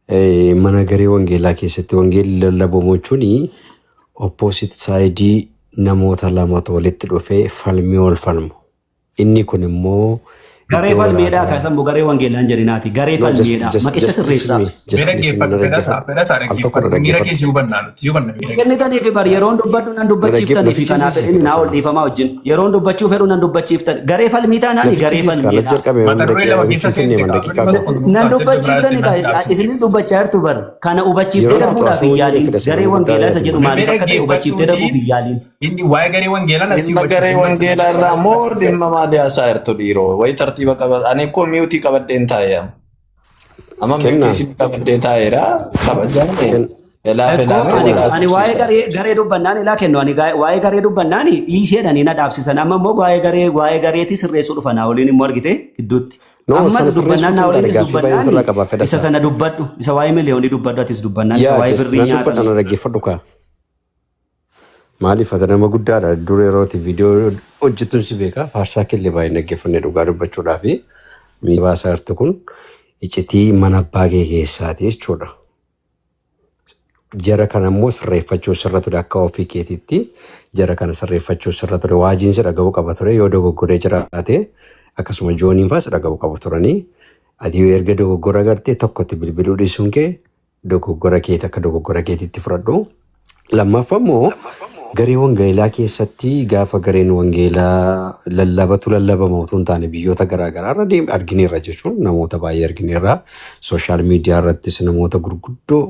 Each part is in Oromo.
mana garee wangeelaa keessatti wangeelli lallabamu jechuun opposite side namoota lamatu walitti dhufee falmii wal falmu. Inni kun immoo garee falmiidhaa kaasambu garee wangeelaan jedhinaati. Garee falmiidhaa maqicha sirreessaa. Miira keessa hubannaanutti hubanna miira. Kennitanii fi bari yeroon dubbadhu nan dubbachiiftanii fi kanaaf inni naa ol dhiifamaa wajjin yeroon dubbachuu fedhu nan dubbachiiftan. Garee falmii taanaani garee falmiidhaa. Nan dubbachiiftanii isinis dubbachaa jirtu bar kana hubachiiftee darbuudhaaf hin yaaliin garee wangeelaa isa jedhu maaliif akka ta'e hubachiiftee darbuuf hin yaaliin. Inni waa'ee garee wangeelaa asii garee wangeelaa irraa moo dhimma maalii haasaa jirtu dhiiroo wayi tartiiba qaba ani ko miutii qabadheen taa'ee amma miutii si qabadhee taa'eera kabajaan ani waa'ee garee dubbannaan ilaa kennu ani waa'ee garee dubbannaan dhiiseedhaan na dhaabsisan amma immoo waa'ee gareetii sirreessuu dhufan waliin immoo argite gidduutti. Ammas dubbannaan naa waliinis dubbannaan isa sana dubbadhu isa waa'ee miliyoonii dubbadhu atis dubbannaan isa waa'ee birrii nyaatan. Maaliif ati nama guddaadha dura yerooti viidiyoo hojjetuun si beekaa faarsaa killee baay'ee dhaggeeffannee dhugaa dubbachuudhaaf miidhaasaa jirtu kun iccitii mana abbaa kee keessaati jechuudha. Jara kana immoo sirreeffachuu sirra ture akka ofii keetiitti jara kana sirreeffachuu sirra ture waajiin si dhaga'uu qaba ture yoo dogoggoree jiraate akkasuma jooniin faas dhaga'uu qabu turanii ati yoo erga dogoggora gartee tokkotti bilbiluu dhiisuun kee dogoggora keeti akka dogoggora keetiitti fudhadhu. Lammaffaa immoo garee wangeelaa keessatti gaafa gareen wangeelaa lallabama utuu hin taane biyyoota garaagaraa irra argineerra jechuun namoota baay'ee argineerra sooshaal miidiyaa irrattis namoota gurguddoo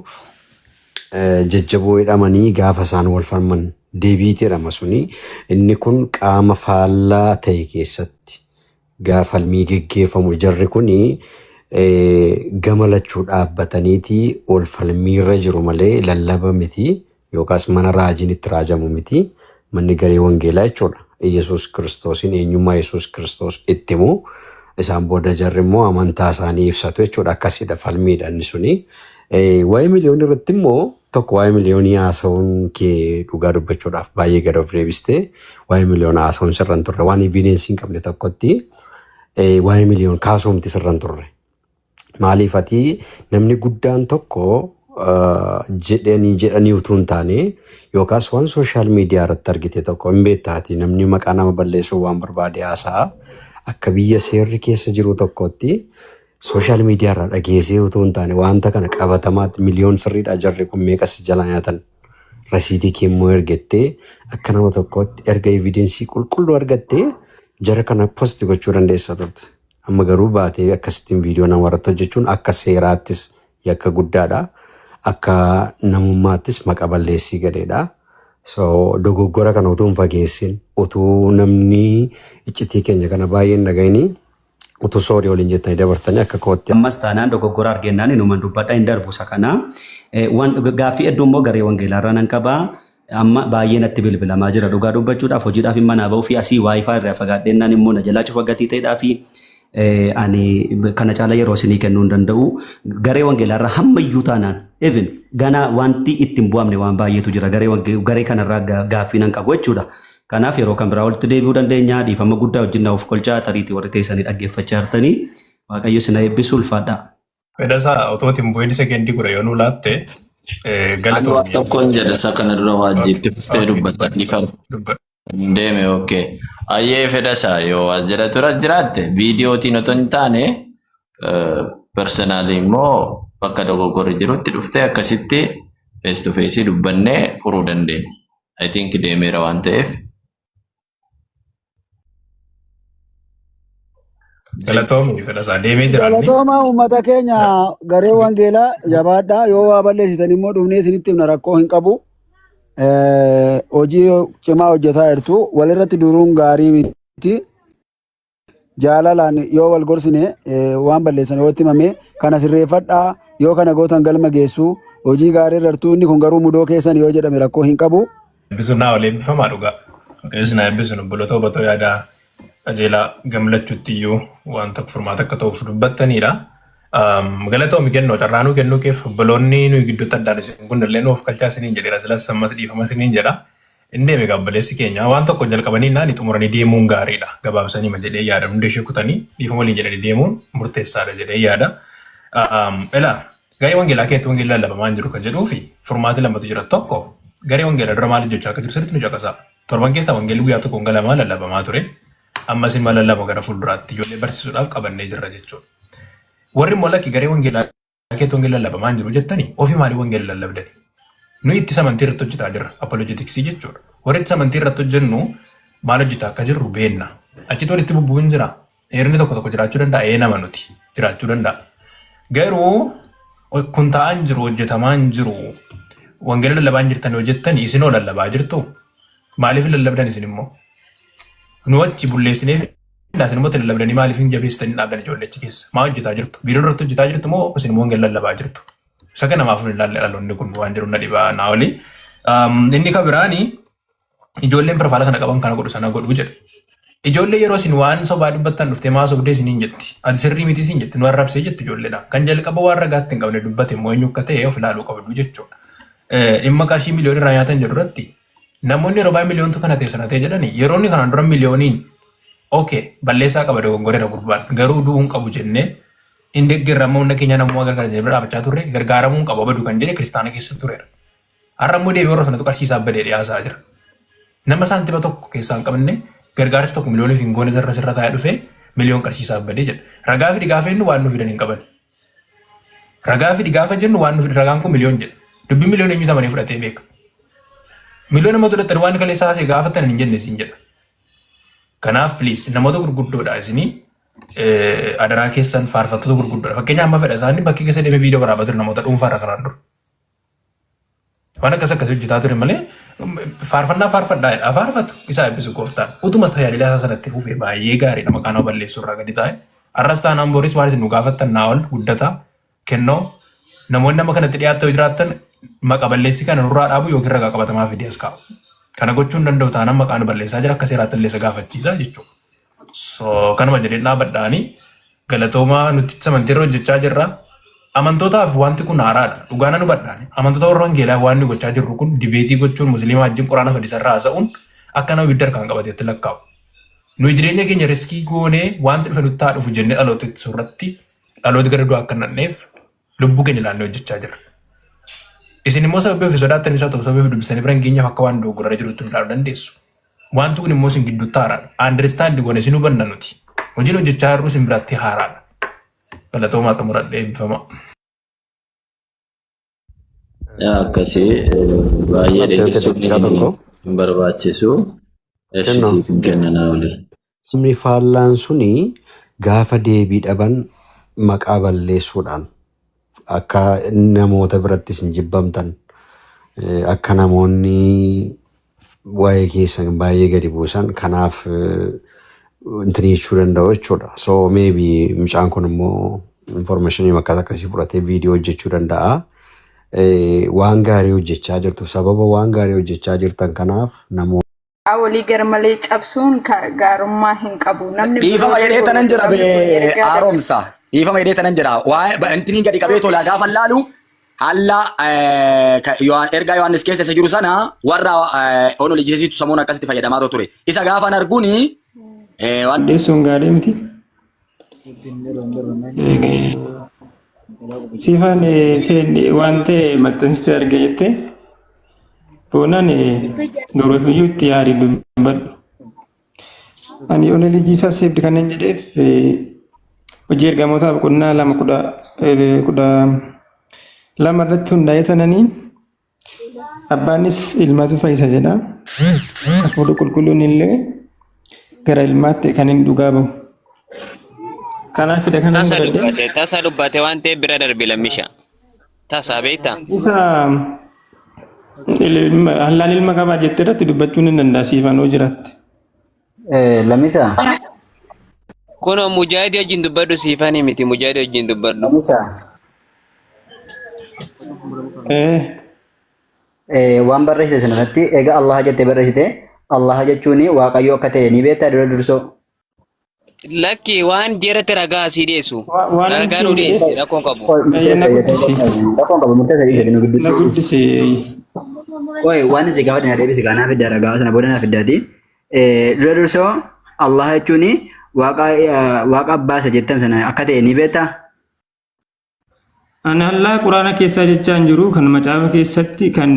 jajjaboo jedhamanii gaafa isaan wal falman deebiitii jedhama suni inni kun qaama faallaa ta'e keessatti gaafa falmii geggeeffamu jarri kuni gamalachuu dhaabbataniiti ol falmiirra jiru malee lallaba miti. Yookaas mana raajiin itti raajamu miti manni garee wangeelaa jechuudha. Yesuus Kiristoosiin eenyummaa Yesuus Kiristoos itti himu isaan booda jarri immoo amantaa isaanii ibsatu jechuudha. Akkasidha falmiidha inni suni. Waa'ee miliyoonii irratti immoo tokko waa'ee miliyoonii haasa'uun kee dhugaa dubbachuudhaaf baay'ee gad of deebistee waa'ee miliyoonii haasa'uun sirra hin turre waan evidensii hin qabne tokkotti waa'ee miliyoon kaasuumti sirra hin turre. Maaliif ati namni guddaan tokko jedhanii utuu hin taane yookaas waan sooshaal miidiyaa irratti argite tokko hin beektaati namni maqaa nama balleessuu waan barbaade haasa'a akka biyya seerri keessa jiru tokkotti sooshaal miidiyaa irraa dhageessee utuu hin taane wanta kana qabatamaatti miliyoon sirriidha jarri kun meeqas jala nyaatan rasiitii keemmoo ergattee akka nama tokkotti erga evidensii qulqulluu argattee jara kana posti gochuu dandeessa turte. Amma garuu baatee akkasittiin viidiyoo nama irratti hojjechuun akka seeraattis yakka guddaadha. Akka namummaattis maqa balleessii gadeedha. So dogoggora kana utuu hin fageessin utuu namni iccitii keenya kana baay'ee hin dhaga'ini utuu soorii waliin jettanii dabartanii akka kootti. Ammas taanaan dogoggora argennaan inuman dubbadha hin darbu isa kana. Gaaffii hedduu immoo garee wangeelaa irraa nan qabaa. Amma baay'ee natti bilbilamaa jira dhugaa dubbachuudhaaf hojiidhaaf hin manaa ba'uu fi asii waayifaa irraa fagaadhennaan immoo na jalaa cufa gatii ta'edhaa fi ani kana caala yeroo isinii kennuu hin danda'u garee wangeelaa irraa hammayyuu taanaan even gana wanti ittiin bu'amne waan baay'eetu jira garee kanarraa gaaffii nan qabu jechuudha. Kanaaf yeroo kan biraa walitti deebi'uu dandeenya dhiifama guddaa wajjin na of kolchaa tariitii warri teessanii dhaggeeffachaa jirtanii waaqayyo sina eebbisu ulfaadha. Fedhasaa otootiin bu'een sekendii kudha yoo nu laatte galatoomii. Ani tokkoon jedha isa kana dura waajjiitti dhuftee dubbatta dhiifama. Deeme okay. Ayyee fedhasaa yoo as jala tura jiraatte viidiyootiin otoo hin taane personaalii immoo bakka dogoggorri jirutti dhuftee akkasitti face to face dubbannee furuu dandeenya. I think deemeera waan ta'eef. Galatoomii fedhasaa deemee jiraanni. Galatooma uummata keenya garee wangeelaa jabaadhaa yoo waa balleessitan immoo dhufnee isinitti himna rakkoo hin qabu. Hojii cimaa hojjetaa jirtu walirratti duruun gaarii miti jaalalaan yoo wal gorsine waan balleessan yoo itti himame kana sirreeffadhaa yoo kana gootan galma geessu hojii gaarii irrattuu inni kun garuu mudoo keessan yoo jedhame rakkoo hin qabu. Eebbisu naa wal eebbifamaa dhugaa. Keessi naa eebbisuun obboloota hubatoo yaadaa qajeelaa gamlachuutti iyyuu waan tokko furmaata akka ta'uuf dubbattanidha. Galatoomi kennoo carraanuu kennuu keef obboloonni nuyi gidduutti addaan isin kun illee nuuf kalchaa isiniin jedheera silas sammas dhiifama isiniin jedha. Inni eegaa obboleessi keenya waan tokko jalqabanii naani xumuranii deemuun gaariidha. Gabaabsanii ma jedhee yaada hundi ishee kutanii dhiifama waliin jedhanii deemuun murteessaadha jedhee yaada. Elaa Garee wangeelaa keessatti wangeelli lallabamaa hin jiru kan jedhuu fi furmaati lamatu jira tokko garee wangeelaa dura maal hojjechaa akka jiru sirriitti nu caqasaa. Torban keessaa wangeelli guyyaa tokkoon galamaa lallabamaa ture. Ammas immoo lallaba gara fuulduraatti ijoollee barsiisuudhaaf qabannee jirra jechuudha. Warri immoo lakki garee wangeelaa keessatti wangeelli lallabamaa hin jiru jettanii ofii maalii wangeelli lallabdani? Nuyi itti amantii irratti hojjetaa jirra apolojetiksii jechuudha. Warri itti amantii irratti hojjennu maal hojjetaa akka jirru beenna. Achitti walitti bubbuun jira. Eerni tokko jiraachuu danda'a nama nuti jiraachuu danda'a. Garuu kun ta'an jiru hojjetamaa hin jiru wangeela lallabaa hin jirtan hojjettanii isinoo lallabaa jirtu maaliif lallabdan isin immoo nu achi bulleessineef isin immoo lallabdanii maaliif hin jabeessitanii dhaabdan ijoollechi keessa maa hojjetaa jirtu biiroo irratti hojjetaa jirtu moo isin immoo wangeela lallabaa jirtu isa kana namaaf hin laalle dhaloonni kun waan jiru na dhibaa naa oli inni kan biraani ijoolleen profaala kana qaban kana godhu sana godhu jedha. Ijoollee yeroo isin waan sobaa dubbattan dhuftee maa sobdee isin hin jetti. Ati sirrii miti isin jetti nu arrabsee jettu ijoolleedha. Kan jalqaba waan ragaatti hin qabne dubbate immoo eenyu akka ta'e of ilaaluu qabdu jechuudha. Dhimma qarshii miliyoonii irraa nyaatan jedhu irratti namoonni yeroo baay'ee miliyoontu kana ta'e sana ta'e jedhani yeroo inni kanaan dura miliyooniin okay balleessaa qaba dogongoreera gurbaan garuu du'uu hin qabu jennee inni deeggarama hunda keenya namummaa gargaara jennee dhaabachaa turre gargaaramuu hin qabu baduu kan jedhe kiristaana keessa tureera. Har'a immoo deebi'ee warra sanatu qarshii isaa badee dhiyaasaa jira. Nama saantima tokko keessaa hin qabne gargaarsi tokko miliyoonii fi hin goone irra sirra taa'ee dhufee miliyoon qarshii isaa badee jedha. Ragaa fi dhigaafa jennu waan nu fidan hin qaban. Ragaa fi dhigaafa jennu waan nu fidan ragaan kun miliyoon jedha. Dubbii miliyoon eenyu tamanii fudhatee beeka. Miliyoon nama fudhatan waan kaleessa haasee gaafatan hin jenne isin jedha. Kanaaf please namoota gurguddoodha isinii adaraa keessan faarfattoota gurguddoodha. Fakkeenya amma fedha isaanii bakkee keessa deemee viidiyoo waraabaa ture namoota dhuunfaarra kanaan dura. Waan akkas hojjetaa ture malee faarfannaa faarfadhaa faarfatu isaa eebbisu gooftaan utumas tajaajila isaa sanatti fufee baay'ee gaarii nama qaanoo balleessuu irraa gadi taa'e arras taanaan booris waan isin nu gaafattan naa ol guddataa kennoo namoonni nama kanatti dhiyaattoo jiraattan maqa balleessii kana nurraa dhaabu yookiin ragaa qabatamaa fidee as kaa'u. Kana gochuun danda'u taanaan maqaan balleessaa jira akka seeraatti illee isa gaafachiisa jechuudha. So kanuma jedhee dhaabadhaanii galatoomaa nuti amantiirra hojjechaa jirra. Amantootaaf wanti kun haaraadha. Dhugaana nu badhaane. Amantoota warra wangeelaa waan nu gochaa jirru kun dibeetii gochuun musliimaa wajjin quraana fadhiisarraa haasa'uun akka nama ibidda harkaan qabateetti lakkaa'u. Nuyi jireenya keenya riskii goonee wanti dhufe nutti haa dhufu jennee dhaloota irratti dhaloota gara du'aa akka nanneef lubbuu keenya ilaannee hojjechaa jirra. Isin immoo sababii ofii sodaattan isaa ta'u sababii dubbisanii bira hin geenyeef akka waan dogoggorra jirutti nu dhaabu dandeessu. Wanti kun immoo isin gidduutti haaraadha. Andiristaandi goone isin hubanna nuti. Hojiin hojjechaa jirru isin biratti haaraadha. Galatoomaa xumuradhee eebbifama. Akkasii baay'ee dheeressuun hin barbaachisu. Siif hin kennanaa olee. Namni faallaan suni gaafa deebii dhaban maqaa balleessuudhaan akka namoota birattis hin jibbamtan akka namoonni waa'ee keessan baay'ee gadi buusan kanaaf intini jechuu danda'u jechuudha. So maybe mucaan kun immoo informationii akkas akkasii fudhatee viidiyoo hojjechuu danda'a. Waan gaarii hojjechaa jirtu sababa waan gaarii hojjechaa jirtan kanaaf namoota. Awalii garmalee cabsuun gaarummaa hin qabu. Dhiifama jedhee tanan jira haaromsa. Dhiifama jedhee tanan jira. Waa intini gadi qabee tolaa gaafa laalu halla ergaa Yohaannis keessa isa jiru sana warra ono lijjisiisu samuun akkasitti fayyadamaa ture. Isa gaafan arguuni Deessuun gaarii miti. Siifaan waan ta'e maxxansitee arge jettee boonaan garuufiyyuu itti yaadii dubbadhu. Ani ona lijii isaa seebdi kan hin jedheef hojii ergamootaaf boqonnaa 2:12 irratti hundaa'ee tananii abbaanis ilmaatu fayyisa jedha. Hafuurri qulqulluun illee gara ilmaatti kan hin dhugaa bahu. Kanaaf fida kana tasa dubbate waan ta'eef bira darbe lammisha. Tasa beektaa? Isa hallaan ilma qabaa jettee irratti dubbachuun hin danda'a jiraatti. Lammisa. Kun mujaahidii wajjin dubbadhu siifanii miti mujaahidii wajjin dubbadhu. Lammisa. Waan barreessite sanarratti egaa Allah jettee barreessite Allah jechuun waaqayyo akka ta'e ni beektaa dura dursoo. Lakki waan jeeratti ragaa asii dhiyeessu. Ragaa nu dhiyeesse rakkoon qabu. Rakkoon qabu murteessa dhiyeessite nu gidduutti. Oye waan isin gaafa dina deebisi kanaa fidda ragaa sana booda naa fiddaati. Dura dursoo Allah jechuun waaqa abbaasa jettan sana akka ta'e ni beektaa. Ani Allah quraana keessa jechaan jiru kan macaafa keessatti kan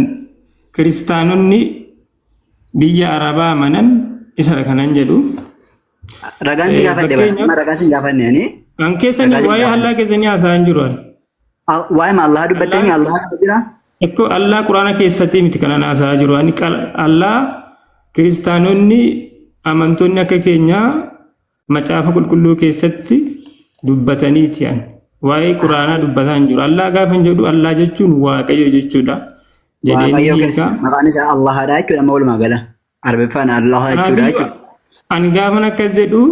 kiristaanonni biyya Arabaa amanan isa kanan jedhu. Ragaan si gaafadhe bara ragaan si gaafanne ani. Kan keessanii waa'ee Allah keessanii haasa'an jiru. Waa'ee ma Allah dubbattee mi Allah jira? Ekko Allah quraana keessatti miti kana haasa'aa jiru. Ani Allah kiristaanonni amantoonni akka keenyaa macaafa qulqulluu keessatti dubbataniiti ani. Waa'ee quraanaa dubbataan jiru. Allah gaafa jedhu Allah jechuun Waaqayyo jechuudha. Waaqayyo keessa maqaan isaa Allahadha jechuudha amma walumaa gala. Arabiffaan Allah jechuudha jechuudha. Ani gaafa akkas jedhu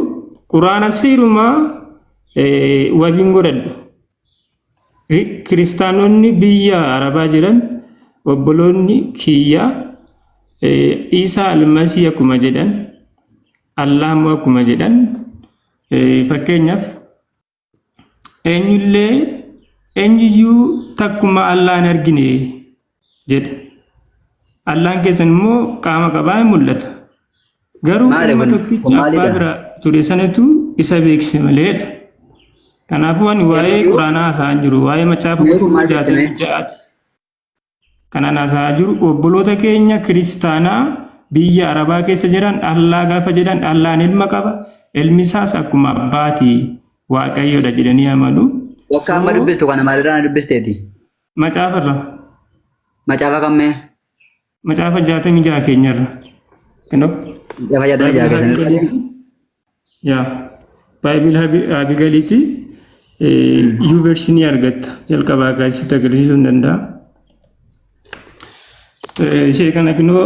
quraana siirumaa wabiin godhadhu. Kiristaanonni biyya Arabaa jiran obboloonni kiyya Isaa Almasii akkuma jedhan Allah immoo akkuma jedhan fakkeenyaaf eenyuyyuu takkuma Allah hin argine jedha. Allahn keessan immoo qaama qabaa hin mul'ata. Garuu dhimma tokkicha abbaa bira ture sanatu isa beekse maleedha. Kanaafuu ani waa'ee quraanaa haasa'an jiru waa'ee macaafa qulqulluu 66 kanaan haasa'aa jiru obboloota keenya kiristaanaa biyya Arabaa keessa jiran Allah gaafa jedhan Allahn ilma qaba ilmi isaas akkuma abbaati Waaqayyoodha jedhanii amanu. Wakka amma dubbistu kana maalirraa dubbisteeti? Macaafarra. Macaafa kammee? Macaafa 66 keenyarra. Kenoo? Macaafa 66 keessanirra. Yaa. Baayibil Abigaliiti U versionii argatta jalqabaa kaasitti agarsiisuu hin danda'a. Ishee kana kinoo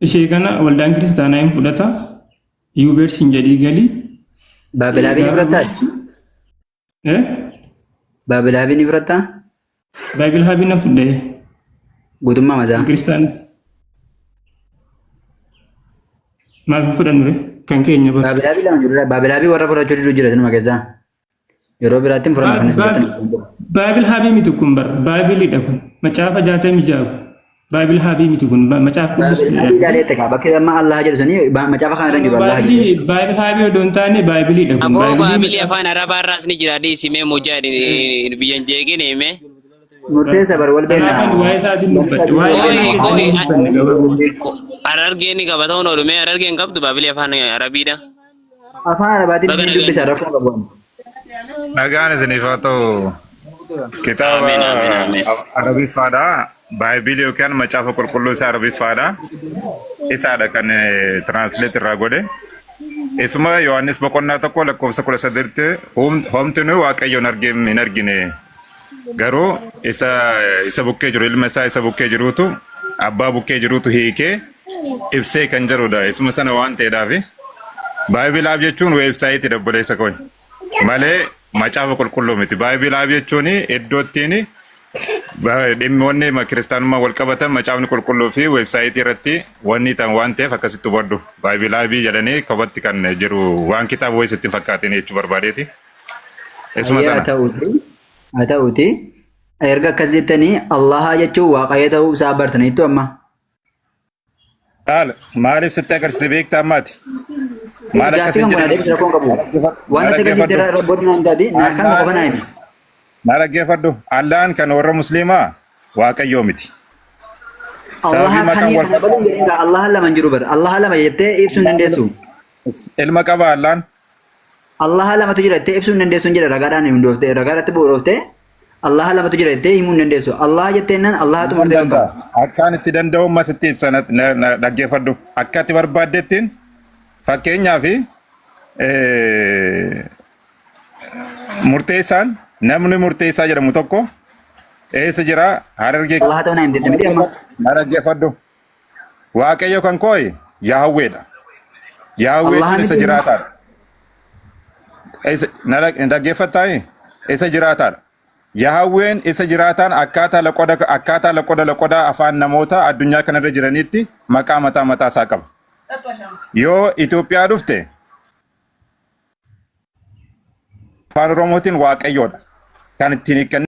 ishee kana waldaan kiristaanaa hin fudhata U version jedhii galii. Baabilaabii ni fudhattaati? Baabilaabii ni fudhattaa? Baabilaabii na fudhee. Guutummaa masaa? Kiristaaniti. Maaf fudhannu kan keenya bara. Baabilaabii lama jiru. Baabilaabii warra fudhachuu diduu jira sinuma keessaa. Yeroo biraatti hin fudhannu kan isin Baabilaabii miti kun bara. Baabiliidha kun. Macaafa 66 kun. Baabilaabii miti kun. Macaafa qulqulluu. Baabilaabii jaaleette qaba. Bakki amma Allah jedhu suni macaafa kana irra jiru Allah jedhu. Baabilaabii odoo hin taane baabiliidha kun. Aboo baabilii afaan Arabaa irraas ni jira dhiisimee mujaa biyyan jeeqin hime. Murteessa bar wal beekna. Waa'ee isaatiin dubbadhe. Arargeen ni qaba ta'uun oolumee arargeen qabdu baabilii afaan Arabiidha. Afaan Arabaatiin ni dubbisa rakkoo qabu. Nagaan isiniif haa ta'u kitaaba Arabiffaadha. Baayibilii yookaan macaafa qulqulluu isaa Arabiffaadha. Isaadha kan translate irraa godhe. Isuma Yohaannis boqonnaa tokko lakkoofsa 13 homtinuu Waaqayyoon hin argine. Garuu isa bukkee jiru ilma isaa isa bukkee jiruutu abbaa bukkee jiruutu hiikee ibsee kan jirudha. Isuma sana waan ta'eedhaaf Baayibilaaf jechuun weebsaayitii dabboleessa koon malee macaafa qulqulluu miti. Baayibilaaf jechuun iddoo ittiin dhimmoonni kiristaanummaa wal qabatan macaafni qulqulluu fi weebsaayitii irratti wanni ta'an waan ta'eef akkasitti hubadhu. Baayibilaaf jedhanii kophaatti kan jiru waan kitaaba wayii sitti fakkaateen jechuu barbaadeeti. Isuma sana. Haa ta'uuti erga akkas jettanii Allaha jechuun Waaqayyo ta'uu isaa bartaniittu amma. Maaliif sitti agarsiise beektaa ammaati? Maal akkasii jedhamu? Waan ati agarsiiste rabboonni naan taati kan qofa naa himi. Maal dhaggeeffadhu? Allahan kan warra musliimaa Waaqayyoo miti. Allaha kanii kana baluun jedhee Allaha lama jiru bara. Allaha lama jettee ibsuu hin dandeessu. Ilma qaba Allahan. Allaha lamatu jira jettee ibsuu hin dandeessu jedha ragaadhaan hin dhoofte ragaadhaatti bu'uurooftee Allaha lamatu jira jettee himuu hin dandeessu. Allaha jetteennan Allahatu murtee qaba. Akkaan itti danda'u masitti ibsan dhaggeeffadhu. Akka itti barbaadettiin fakkeenyaaf murteessaan namni murteessaa jedhamu tokko eessa jira Harargee. Allah ta'uu naa hin deddeebiin amma. Dhaggeeffadhu. Waaqayyo kan kooyi Yaahweedha. Yaahweetiin isa jiraataadha. Dhaggeeffattaa isa jiraataadha. Yaahween isa jiraataan akkaataa loqoda afaan namoota addunyaa kanarra jiraniitti maqaa mataa isaa qaba. Yoo Itoophiyaa dhufte afaan Oromootiin Waaqayyoodha. Kan ittiin